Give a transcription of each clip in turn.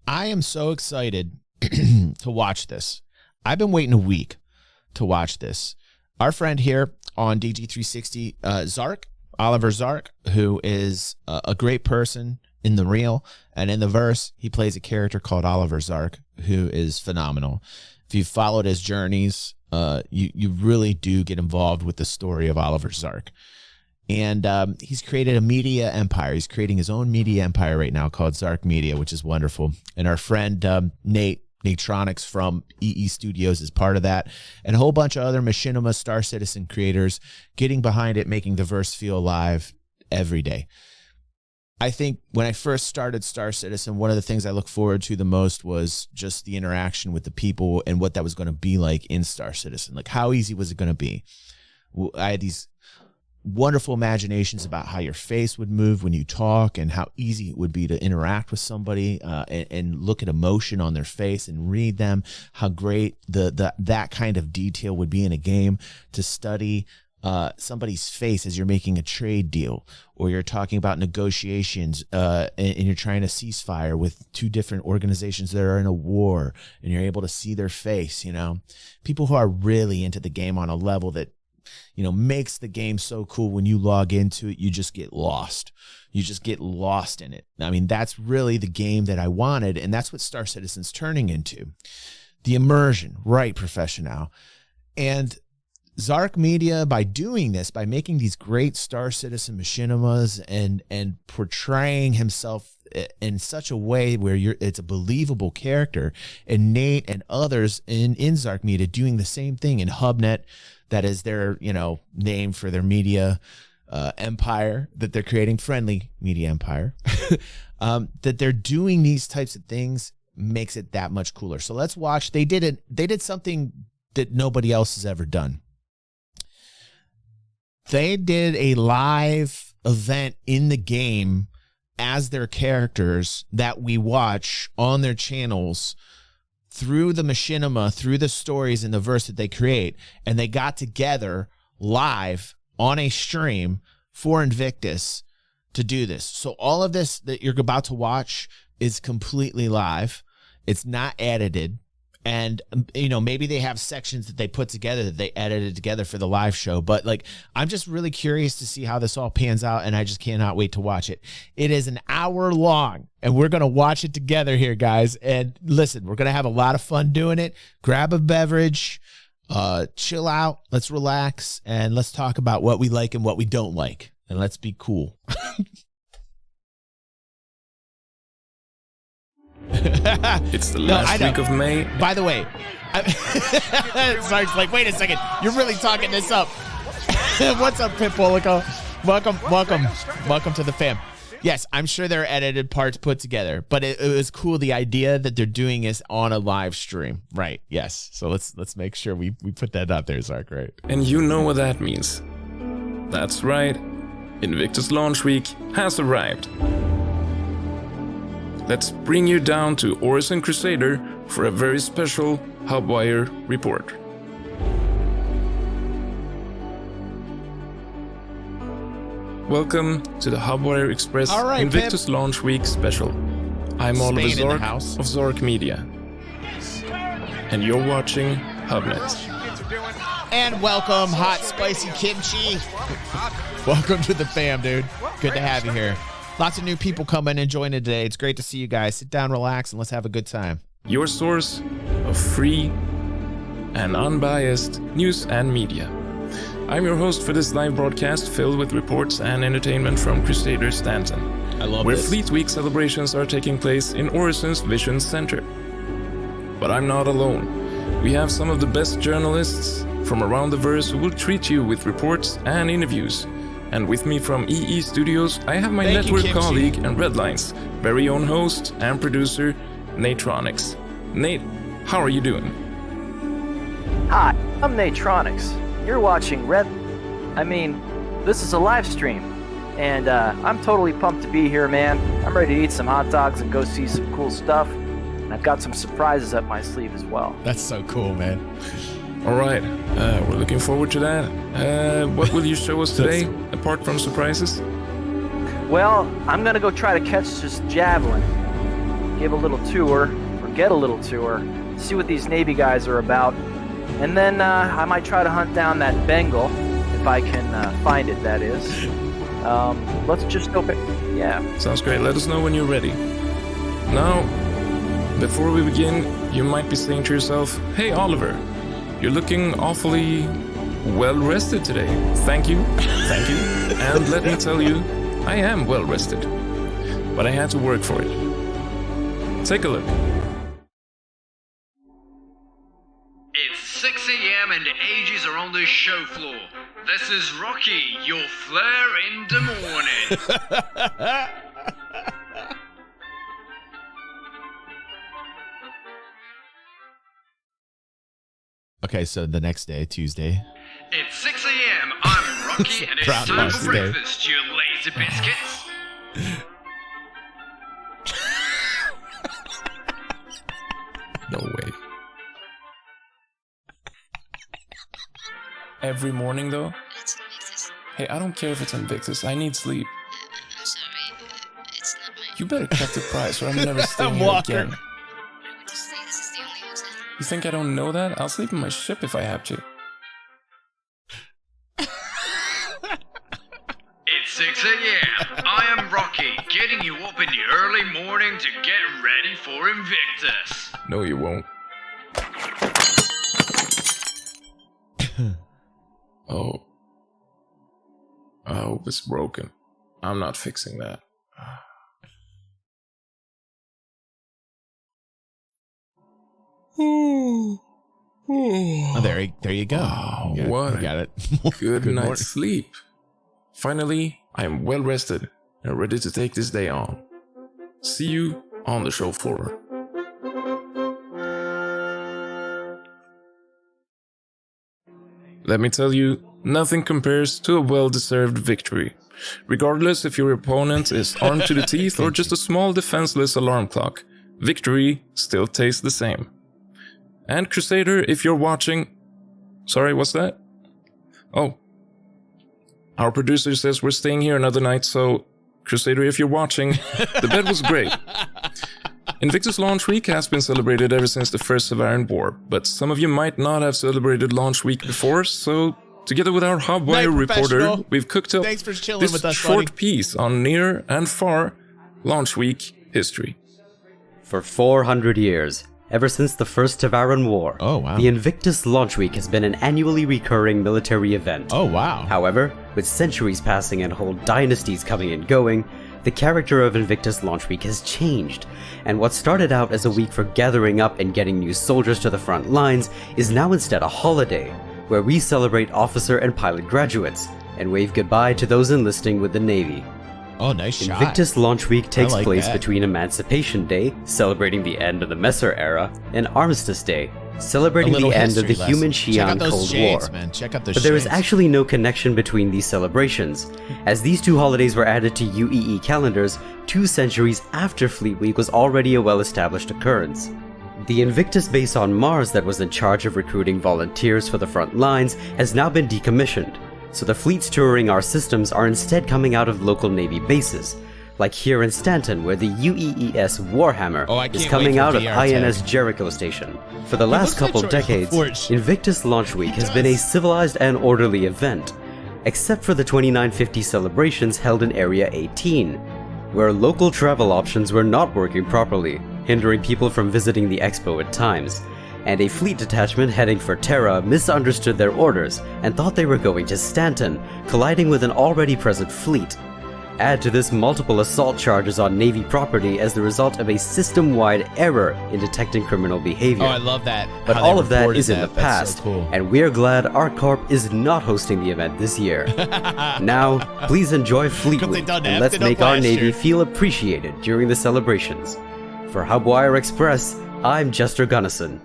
I am so excited to watch this. I've been waiting a week to watch this. Our friend here on DG360, Oliver Zark, who is a great person in the real and in the verse. He plays a character called Oliver Zark, who is phenomenal. If you've followed his journeys, you really do get involved with the story of Oliver Zark. And he's created a media empire. He's creating his own media empire right now called Zark Media, which is wonderful. And our friend Natronics from EE Studios is part of that. And a whole bunch of other Machinima Star Citizen creators getting behind it, making the verse feel alive every day. I think when I first started Star Citizen, one of the things I look forward to the most was just the interaction with the people and what that was going to be like in Star Citizen. Like, how easy was it going to be? I had these wonderful imaginations about how your face would move when you talk and how easy it would be to interact with somebody and look at emotion on their face and read them, how great that kind of detail would be in a game, to study somebody's face as you're making a trade deal or you're talking about negotiations and you're trying to ceasefire with two different organizations that are in a war and you're able to see their face. You know, people who are really into the game on a level that, you know, makes the game so cool. When you log into it, you just get lost. You just get lost in it. I mean, that's really the game that I wanted, and that's what Star Citizen's turning into. The immersion, right, Professional? And Zark Media, by doing this, by making these great Star Citizen machinimas and portraying himself in such a way where it's a believable character, and Nate and others in Zark Media doing the same thing in HubNet, that is their, you know, name for their media empire that they're creating, friendly media empire, that they're doing these types of things makes it that much cooler. So let's watch. They did something that nobody else has ever done. They did a live event in the game as their characters that we watch on their channels through the machinima, through the stories and the verse that they create. And they got together live on a stream for Invictus to do this. So all of this that you're about to watch is completely live. It's not edited. And, you know, maybe they have sections that they put together that they edited together for the live show. But, like, I'm just really curious to see how this all pans out, and I just cannot wait to watch it. It is an hour long, and we're going to watch it together here, guys. And listen, we're going to have a lot of fun doing it. Grab a beverage, chill out, let's relax, and let's talk about what we like and what we don't like. And let's be cool. It's the last week of May. By the way, Sark's like, wait a second, you're really talking this up. What's up, Pitbullico? Welcome to the fam. Yes, I'm sure there are edited parts put together, but it was cool, the idea that they're doing is on a live stream, right? Yes, so let's make sure we put that out there, Zark, right? And you know what that means. That's right, Invictus launch week has arrived. Let's bring you down to Orison Crusader for a very special Hubwire report. Welcome to the Hubwire Express Invictus Launch Week special. I'm Oliver Zark of Zark Media. And you're watching HubNet. And welcome, hot spicy kimchi. Welcome to the fam, dude. Good to have you here. Lots of new people coming and joining today. It's great to see you guys. Sit down, relax, and let's have a good time. Your source of free and unbiased news and media. I'm your host for this live broadcast filled with reports and entertainment from Crusader Stanton. I love where this. Fleet Week celebrations are taking place in Orison's Vision Center. But I'm not alone. We have some of the best journalists from around the verse who will treat you with reports and interviews. And with me from EE Studios, I have my network colleague and Redline's very own host and producer, Natronics. Nate, how are you doing? Hi, I'm Natronics. You're watching this is a live stream. And I'm totally pumped to be here, man. I'm ready to eat some hot dogs and go see some cool stuff. And I've got some surprises up my sleeve as well. That's so cool, man. All right, we're looking forward to that. What will you show us today, apart from surprises? Well, I'm gonna go try to catch this javelin. give a little tour, or get a little tour, see what these Navy guys are about, and then I might try to hunt down that Bengal, if I can find it, that is. Let's just open... Yeah. Sounds great. Let us know when you're ready. Now, before we begin, you might be saying to yourself, "Hey Oliver, you're looking awfully well rested today." Thank you. Thank you. And let me tell you, I am well rested. But I had to work for it. Take a look. It's 6 a.m. and the ages are on the show floor. This is Rocky, your flair in the morning. Okay, so the next day, Tuesday. It's 6 a.m. I'm Rocky and it's time for breakfast, you lazy biscuits. No way. Every morning though? It's Invictus. Hey, I don't care if it's Invictus. I need sleep. I'm sorry, it's not mine. You better cut the price or I'm never staying I'm here Walker. again. I would just say this is the only hotel. You think I don't know that? I'll sleep in my ship if I have to. It's 6 a.m. I am Rocky, getting you up in the early morning to get ready for Invictus. No, you won't. Oh. I hope it's broken. I'm not fixing that. Oh, there you go. Oh, You what you got it. Good morning. night's sleep. Finally, I am well rested and ready to take this day on. See you on the show floor. Let me tell you, nothing compares to a well-deserved victory. Regardless if your opponent is armed to the teeth or just a small defenseless alarm clock, victory still tastes the same. And Crusader, if you're watching... Sorry, what's that? Oh. Our producer says we're staying here another night, so... Crusader, if you're watching, the bed was great. Invictus Launch Week has been celebrated ever since the First Severan War, but some of you might not have celebrated Launch Week before, so together with our Hubwire reporter, professional. we've cooked up Thanks for chilling this with us, short buddy. piece on near and far Launch Week history. For 400 years, ever since the First Severan War, Oh, wow. the Invictus Launch Week has been an annually recurring military event. Oh, wow. However, with centuries passing and whole dynasties coming and going, the character of Invictus Launch Week has changed, and what started out as a week for gathering up and getting new soldiers to the front lines is now instead a holiday, where we celebrate officer and pilot graduates, and wave goodbye to those enlisting with the Navy. Oh, nice shot. Invictus Launch Week takes like place that. between Emancipation Day, celebrating the end of the Messer era, and Armistice Day, celebrating A little the end of the history lesson. Check out Human-Xi'an those Cold shades, War. man. Check out those But there is shades. actually no connection between these celebrations, as these two holidays were added to UEE calendars 2 centuries after Fleet Week was already a well-established occurrence. The Invictus base on Mars that was in charge of recruiting volunteers for the front lines has now been decommissioned, so the fleets touring our systems are instead coming out of local Navy bases, like here in Stanton where the UEES Warhammer Oh, I is can't coming wait for out of VR INS tech. Jericho Station. For the last looks like couple George decades, LaForge. Invictus Launch Week has been a civilized and orderly event, except for the 2950 celebrations held in Area 18, where local travel options were not working properly, hindering people from visiting the expo at times, and a fleet detachment heading for Terra misunderstood their orders and thought they were going to Stanton, colliding with an already present fleet. Add to this multiple assault charges on Navy property as the result of a system-wide error in detecting criminal behavior. Oh, I love that. But how they all of that reported is in the That's past, so cool. and we're glad our corp is not hosting the event this year. Now, please enjoy Fleet 'Cause they Week, done and effed let's it up make our last Navy year. feel appreciated during the celebrations. For Hubwire Express, I'm Jester Gunnison.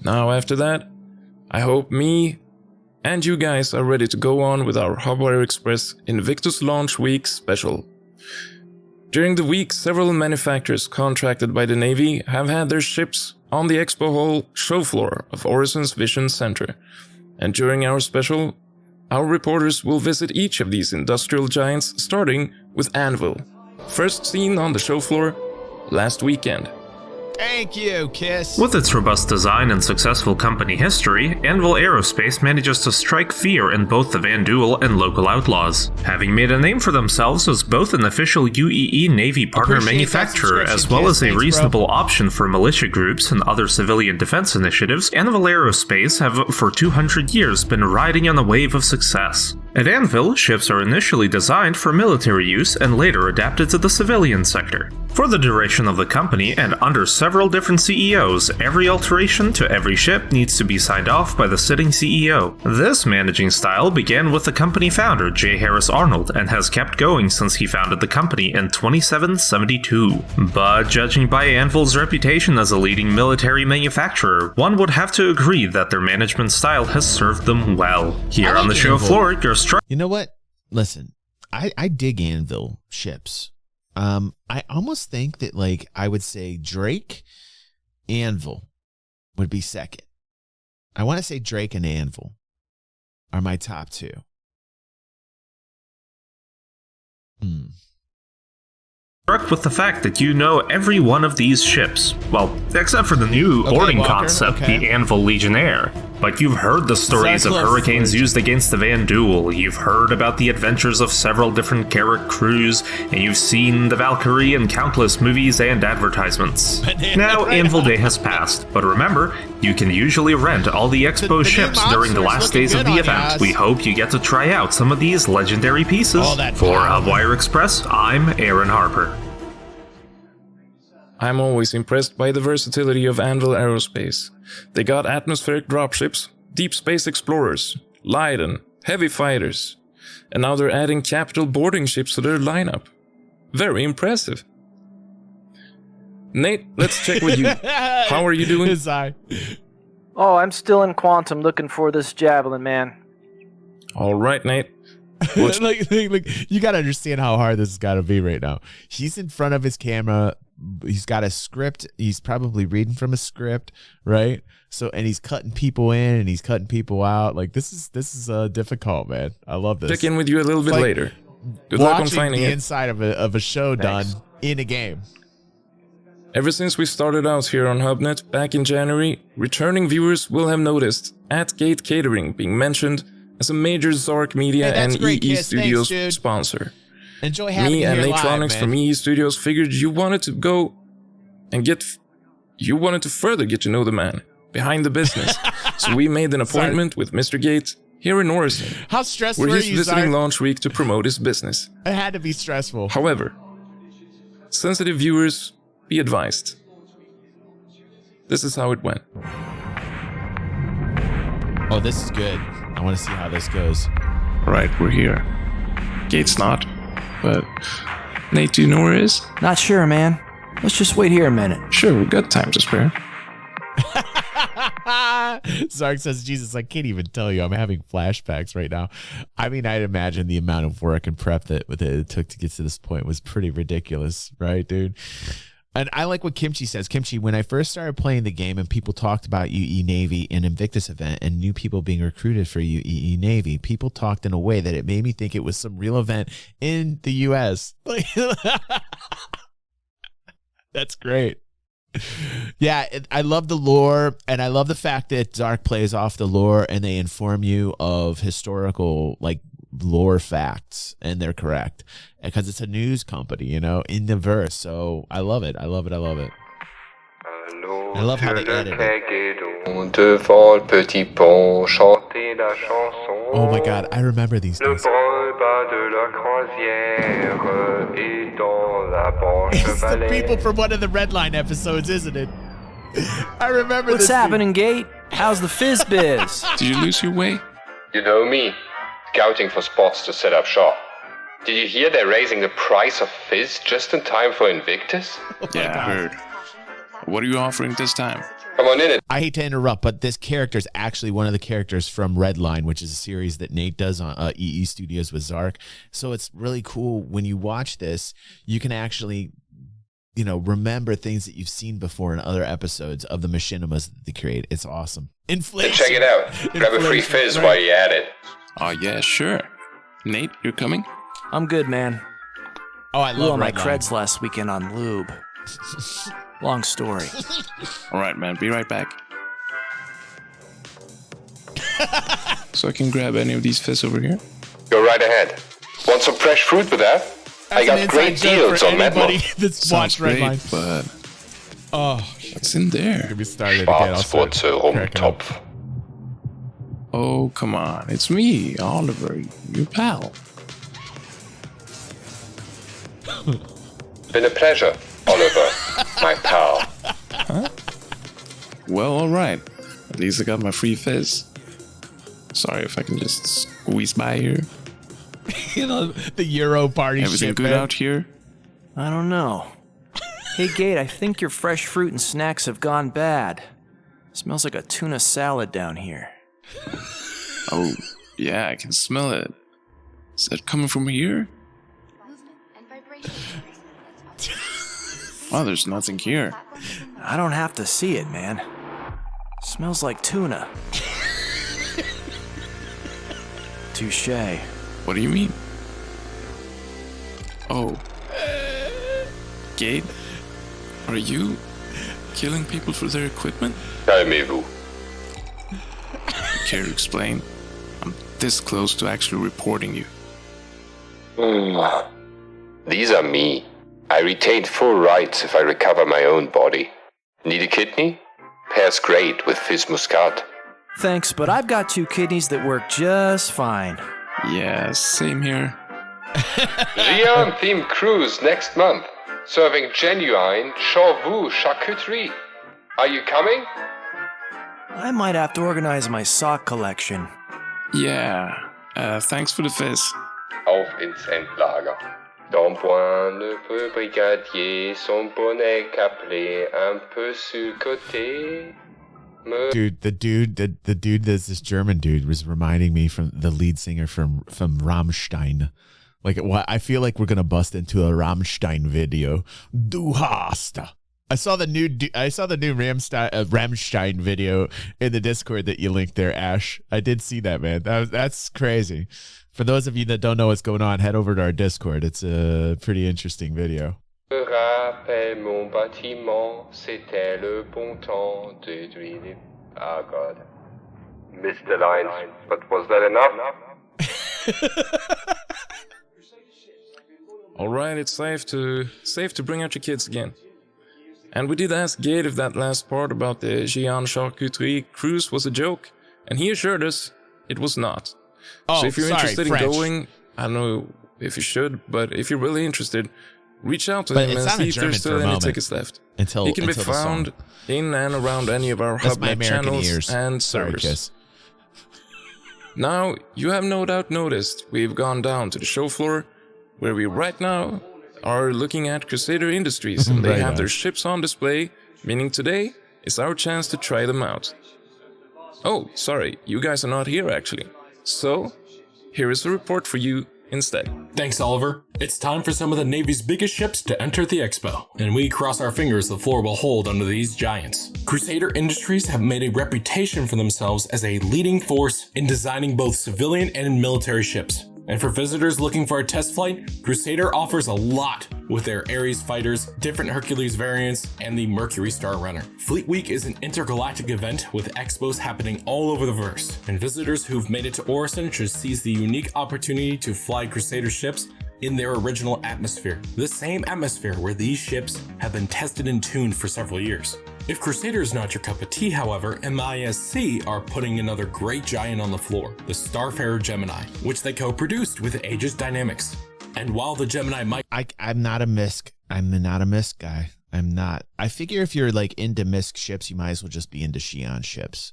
Now after that, I hope me and you guys are ready to go on with our Hubwire Express Invictus Launch Week special. During the week, several manufacturers contracted by the Navy have had their ships on the Expo Hall show floor of Orison's Vision Center. And during our special, our reporters will visit each of these industrial giants, starting with Anvil. First seen on the show floor last weekend. Thank you, Kiss. With its robust design and successful company history, Anvil Aerospace manages to strike fear in both the Vanduul and local outlaws. Having made a name for themselves as both an official UEE Navy partner Appreciate that manufacturer as subscription, well as a Kiss. Thanks, reasonable option for militia groups and other civilian defense initiatives, Anvil Aerospace have for 200 years been riding on a wave of success. At Anvil, ships are initially designed for military use and later adapted to the civilian sector. For the duration of the company and under several different CEOs, every alteration to every ship needs to be signed off by the sitting CEO. This managing style began with the company founder J. Harris Arnold and has kept going since he founded the company in 2772. But judging by Anvil's reputation as a leading military manufacturer, one would have to agree that their management style has served them well. Here on the show Anvil. floor, your You know what? Listen, I dig Anvil ships. I almost think that, like, I would say Drake, Anvil would be second. I want to say Drake and Anvil are my top two. struck with the fact that you know every one of these ships. Well, except for the new boarding Walker, concept, okay. the Anvil Legionnaire. But you've heard the stories of close, hurricanes Luke. used against the Vanduul, you've heard about the adventures of several different Carrack crews, and you've seen the Valkyrie in countless movies and advertisements. Now, Anvil Day has passed, but remember, you can usually rent all the Expo The new ships during the monster's last looking days of good the on event. us. We hope you get to try out some of these legendary pieces. All that For power. Hubwire Express, I'm Aaron Harper. I'm always impressed by the versatility of Anvil Aerospace. They got atmospheric dropships, deep space explorers, Leiden, heavy fighters, and now they're adding capital boarding ships to their lineup. Very impressive. Nate, let's check with you. How are you doing? His eye. Oh, I'm still in Quantum looking for this javelin, man. All right, Nate. Like, you gotta understand how hard this has got to be right now. He's in front of his camera. He's got a script. He's probably reading from a script, right? So, and he's cutting people in and he's cutting people out. Like, this is difficult, man. I love this. Check in with you a little bit like later. Good luck on Watching finding the it. inside of a show Thanks. done in a game. Ever since we started out here on HubNet back in January, returning viewers will have noticed At-Gate Catering being mentioned as a major Zark Media Hey, that's and great, EE Kiss. Studios Thanks, dude. sponsor. Enjoy having Me you and here Natronics live, from man. EE Studios figured you wanted to go and you wanted to further get to know the man behind the business. So we made an appointment with Mr. Gates here in Orison, How stressful where were he's you, visiting Zark? launch week to promote his business. It had to be stressful. However, sensitive viewers, be advised. This is how it went. Oh, this is good. I want to see how this goes. Right, we're here. Gates not, but Nate, do you know where it is? Not sure, man. Let's just wait here a minute. Sure, we've got time to spare. Zark says, Jesus, I can't even tell you. I'm having flashbacks right now. I mean, I'd imagine the amount of work and prep that it took to get to this point was pretty ridiculous, right, dude? And I like what Kimchi says. Kimchi, when I first started playing the game and people talked about UEE Navy in Invictus event and new people being recruited for UEE Navy, people talked in a way that it made me think it was some real event in the U.S. That's great. Yeah, I love the lore, and I love the fact that Zark plays off the lore and they inform you of historical, like, lore facts, and they're correct because it's a news company, you know, in the verse. So I love it. I love it. I love it. I love how they edit it. Devant le petit pont, chanter la chanson. Oh my God, I remember these Le things. bas de la croisière et dans la branche It's the vallée. people from one of the Redline episodes, isn't it? I remember What's this. happening, Gate? How's the fizz biz? Did you lose your way? You know me, scouting for spots to set up shop. Did you hear they're raising the price of fizz just in time for Invictus? Yeah, I heard. What are you offering this time? Come on in. I hate to interrupt, but this character is actually one of the characters from Redline, which is a series that Nate does on EE Studios with Zark. So it's really cool when you watch this, you can actually, you know, remember things that you've seen before in other episodes of the machinimas that they create. It's awesome. Inflation. Check it out. Grab a free Inflation, fizz right. while you're at it. Oh, yeah, sure. Nate, you're coming? I'm good, man. Oh, I Blew love all my red line. creds last weekend on lube. Long story. All right, man. Be right back. So I can grab any of these fizz over here. Go right ahead. Want some fresh fruit with that? I That's an got great inside joke deals for on anybody Madmon. that's Sounds watched Red great, Line. but Oh, what's in there? get me started again. I'll start Schwarzwurzel cracking up. Rumtopf. Oh, come on. It's me, Oliver, your pal. Been a pleasure, Oliver, my pal. Well, all right. At least I got my free fizz. Sorry if I can just squeeze by here. You know, the Euro party Everything shit, good man. out here? I don't know. Hey, Gate, I think your fresh fruit and snacks have gone bad. Smells like a tuna salad down here. Oh, yeah, I can smell it. Is that coming from here? Oh, there's nothing here. I don't have to see it, man. Smells like tuna. Touche. What do you mean? Oh. Gate? Are you killing people for their equipment? Calmez-vous. Care to explain? I'm this close to actually reporting you. These are me. I retain full rights if I recover my own body. Need a kidney? Pairs great with Fizz Muscat. Thanks, but I've got 2 kidneys that work just fine. Yeah, same here. Gian-themed cruise next month, serving genuine Chauveau charcuterie. Are you coming? I might have to organize my sock collection. Yeah, thanks for the fizz. Auf ins Endlager. Ton point de peu brigadier, son bonnet caplé un peu sur côté. Dude, the dude that's this German dude was reminding me from the lead singer from Rammstein. Like, what? I feel like we're gonna bust into a Rammstein video. Du hast. I saw the new Rammstein video in the Discord that you linked there, Ash. I did see that, man. That's crazy. For those of you that don't know what's going on, head over to our Discord. It's a pretty interesting video. Je rappelle mon bâtiment, c'était le bon temps de d'huile. Ah, God. Missed the lines, but was that enough? All right, it's safe to bring out your kids again. And we did ask Gate if that last part about the Gian Charcuterie cruise was a joke, and he assured us it was not. Oh, so if you're sorry, interested French. in going, I don't know if you should, but if you're really interested, reach out to But him it and sounded see if German there's for a still any moment. tickets left. Until He can be the song. found in and around any of our That's my HubNet American channels ears. and Sorry, servers. Kiss. Now, you have no doubt noticed we've gone down to the show floor, where we right now are looking at Crusader Industries, and they Right have on. their ships on display, meaning today is our chance to try them out. Oh, sorry, you guys are not here actually. So, here is a report for you instead. Thanks, Oliver. It's time for some of the Navy's biggest ships to enter the expo, and we cross our fingers the floor will hold under these giants. Crusader Industries have made a reputation for themselves as a leading force in designing both civilian and military ships. And for visitors looking for a test flight, Crusader offers a lot with their Ares fighters, different Hercules variants, and the Mercury Star Runner. Fleet Week is an intergalactic event with expos happening all over the verse, and visitors who've made it to Orison should seize the unique opportunity to fly Crusader ships in their original atmosphere, the same atmosphere where these ships have been tested and tuned for several years. If Crusader is not your cup of tea, however, MISC are putting another great giant on the floor, the Starfarer Gemini, which they co-produced with Aegis Dynamics. And while the Gemini might... I'm not a MISC. I'm not a MISC guy. I'm not. I figure if you're like into MISC ships, you might as well just be into Xi'an ships.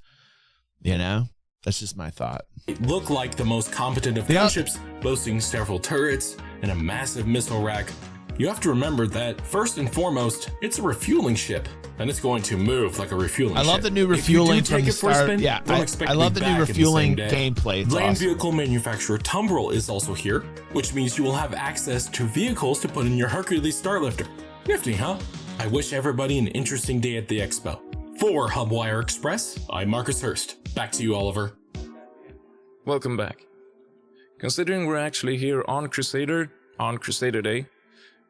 You know? That's just my thought. look like the most competent of gunships, boasting several turrets and a massive missile rack. You have to remember that, first and foremost, it's a refueling ship, and it's going to move like a refueling ship. I love the new refueling from the start. Yeah, don't expect I to love be the new back in refueling same day. gameplay. It's Land awesome. vehicle manufacturer Tumbrel is also here, which means you will have access to vehicles to put in your Hercules Starlifter. Nifty, huh? I wish everybody an interesting day at the expo. For Hubwire Express, I'm Marcus Hurst. Back to you, Oliver. Welcome back. Considering we're actually here on Crusader Day,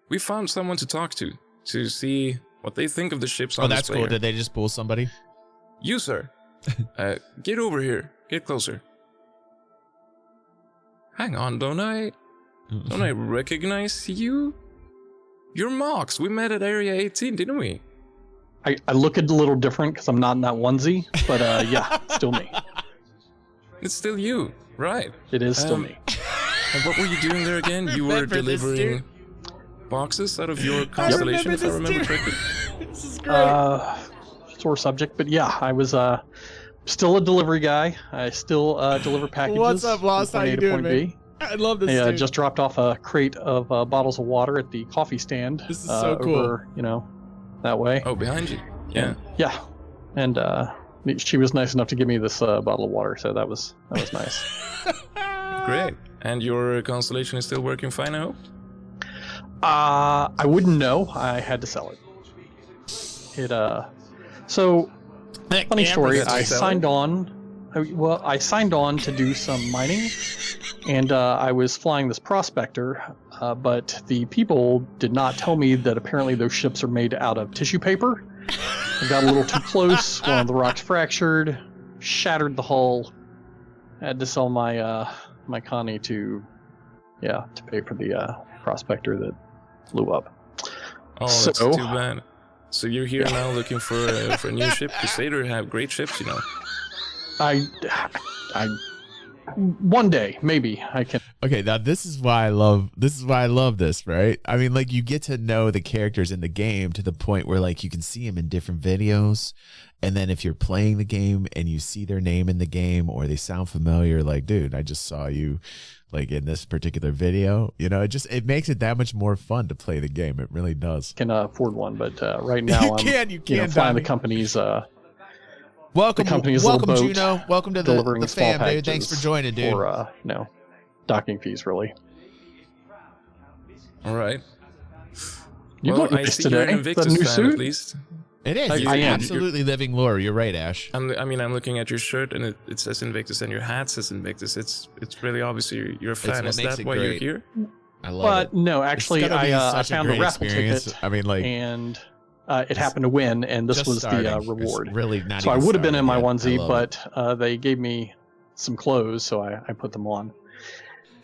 we found someone to talk to see what they think of the ships on Oh, that's display cool. here. Did they just pull somebody? You, sir. Get over here. Get closer. Hang on, don't I recognize you? You're Mox. We met at Area 18, didn't we? I look a little different because I'm not in that onesie, but yeah, still me. It's still you, right? It is still me. And what were you doing there again? You were Remember this, delivering boxes out of your constellation, if I remember correctly. This is great. Sore subject, but yeah, I was still a delivery guy. I still deliver packages. What's up, Lost? from How point you A to doing, point man? B. I love this. I dude. just dropped off a crate of bottles of water at the coffee stand. This is so cool. Over, that way. Oh, behind you. Yeah. Yeah, and she was nice enough to give me this bottle of water, so that was nice. Great. And your constellation is still working fine, I hope? I wouldn't know. I had to sell it. So funny story. I signed on. I signed on to do some mining, and I was flying this prospector, but the people did not tell me that apparently those ships are made out of tissue paper. I got a little too close. One of the rocks fractured, shattered the hull. Had to sell my my Connie to pay for the prospector that flew up. Oh, that's too bad. So you're here now looking for a new ship. Crusader have great ships, you know. I one day maybe I can. Okay, now this is why I love this, right? I mean, like, you get to know the characters in the game to the point where, like, you can see them in different videos, and then if you're playing the game and you see their name in the game or they sound familiar, like, dude, I just saw you like in this particular video. It makes it that much more fun to play the game. It really does. Can afford one, but right now you can flying the company's welcome little boat, Juno. Welcome to delivering the small fam, dude. Thanks for joining, dude. For docking fees, really. All right. You look nice today. Invictus The new fan, suit. At least. It is. I am. Absolutely living lore. You're right, Ash. I'm looking at your shirt and it says Invictus, and your hat says Invictus. It's really obvious you're a fan. Is that why you're here? I love it. No, actually, I found a raffle experience. ticket. I mean, like, and it happened to win, and this was the reward. It's really not. So I would have been in my yet. onesie, but they gave me some clothes, so I put them on.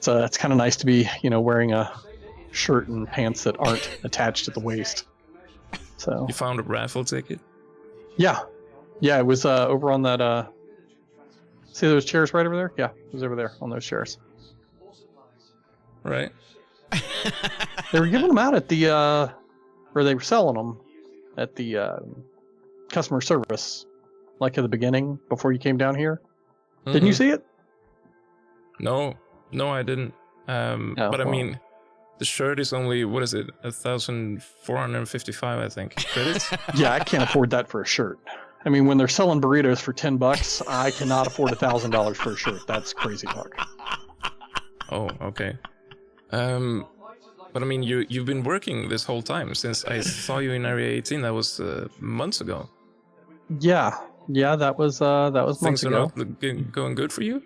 So it's kind of nice to be, wearing a shirt and pants that aren't attached at the waist. So you found a raffle ticket? Yeah, it was over on that. See those chairs right over there? Yeah, it was over there on those chairs. Right. They were giving them out at the, or they were selling them at the customer service, like at the beginning before you came down here. Mm-hmm. Didn't you see it? No, I didn't. But I mean, the shirt is only, what is it, 1,455, I think, credits? Yeah, I can't afford that for a shirt. I mean, when they're selling burritos for $10, I cannot afford $1,000 for a shirt. That's crazy talk. Oh, okay. But I mean, you've been working this whole time since I saw you in Area 18. That was months ago. Yeah, that was months ago. Things are not going good for you?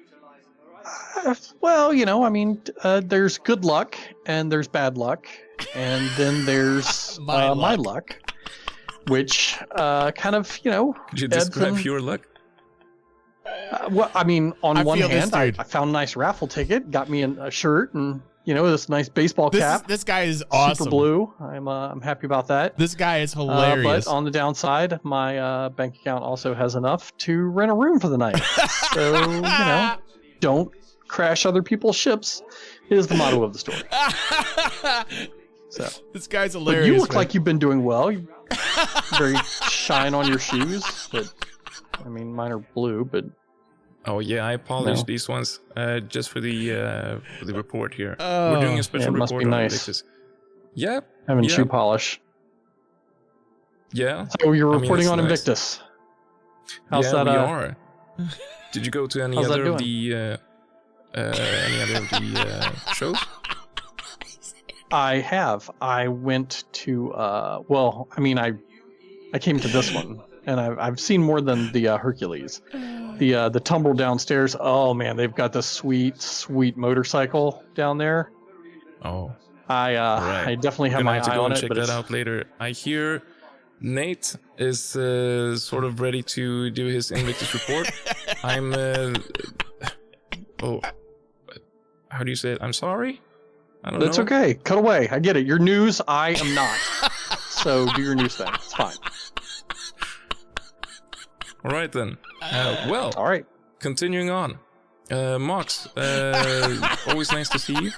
Well, I mean, there's good luck and there's bad luck, and then there's my luck, which kind of, Could you describe your luck? Well, I mean, on one hand, I found a nice raffle ticket, got me a shirt, and this nice baseball cap. This guy is awesome. Super blue. I'm happy about that. This guy is hilarious. But on the downside, my bank account also has enough to rent a room for the night. So don't crash other people's ships is the motto of the story. So this guy's hilarious. But you look like you've been doing well. You're very shine on your shoes, but I mean, mine are blue, but. Oh yeah, I polished these ones just for the report here. We're doing a special report. Must be nice. On yeah, having shoe polish. Yeah. So you're reporting on Invictus. How's that? We are. Did you go to any other of the shows? I have. I went to. Well, I mean, I came to this one, and I've seen more than the Hercules. The tumble downstairs. Oh man, they've got this sweet motorcycle down there. Oh. I definitely have Gonna my have to eye go on and it, check but that it's out later. I hear Nate is sort of ready to do his Invictus report. I'm oh, how do you say it? I'm sorry. I don't That's know. okay. Cut away. I get it. You're news. I am not. So do your news thing. It's fine. All right then. Well. All right. Continuing on. Mox, always nice to see you.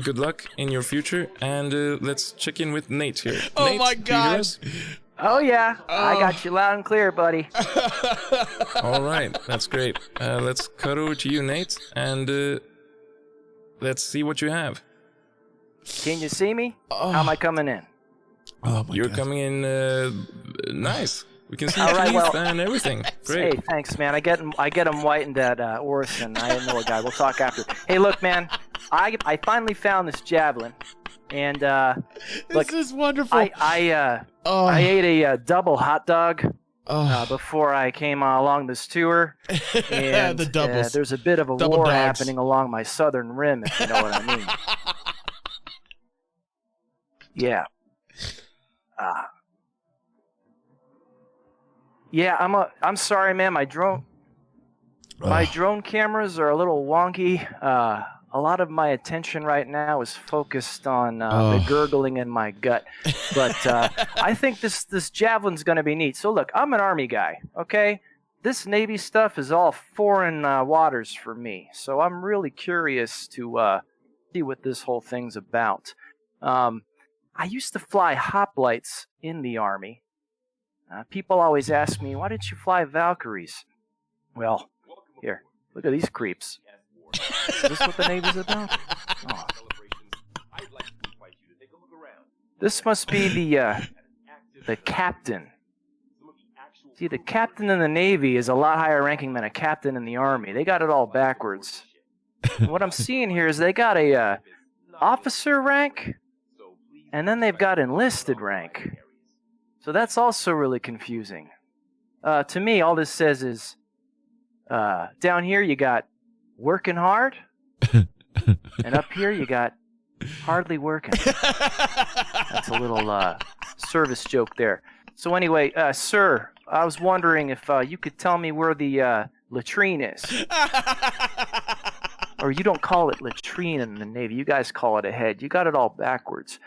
Good luck in your future, and let's check in with Nate here. Oh Nate, my do you hear God. us? Oh yeah, I got you loud and clear, buddy. All right, that's great. Let's cut over to you, Nate, and let's see what you have. Can you see me? How am I coming in? Oh my You're God. coming in nice. We can see All your right, teeth well- and everything. Great. Hey, thanks, man. I get them whitened at Orson. I know a guy. We'll talk after. Hey, look, man. I finally found this javelin, and look, This is wonderful. I ate a double hot dog before I came along this tour, and The doubles. there's a bit of a Double war dogs. happening along my southern rim, if you know what I mean. Yeah. Yeah, I'm sorry, man. My drone cameras are a little wonky. A lot of my attention right now is focused on the gurgling in my gut. But I think this javelin's going to be neat. So look, I'm an Army guy, okay? This Navy stuff is all foreign waters for me. So I'm really curious to see what this whole thing's about. I used to fly hoplites in the Army. People always ask me, why didn't you fly Valkyries? Well, here, look at these creeps. Is this what the Navy's about? Oh. This must be the captain. See, the captain in the Navy is a lot higher ranking than a captain in the Army. They got it all backwards. And what I'm seeing here is they got a officer rank, and then they've got enlisted rank. So that's also really confusing. To me, all this says is, down here you got working hard, and up here you got hardly working. That's a little service joke there. So anyway, sir, I was wondering if you could tell me where the latrine is. Or you don't call it latrine in the Navy. You guys call it a head. You got it all backwards.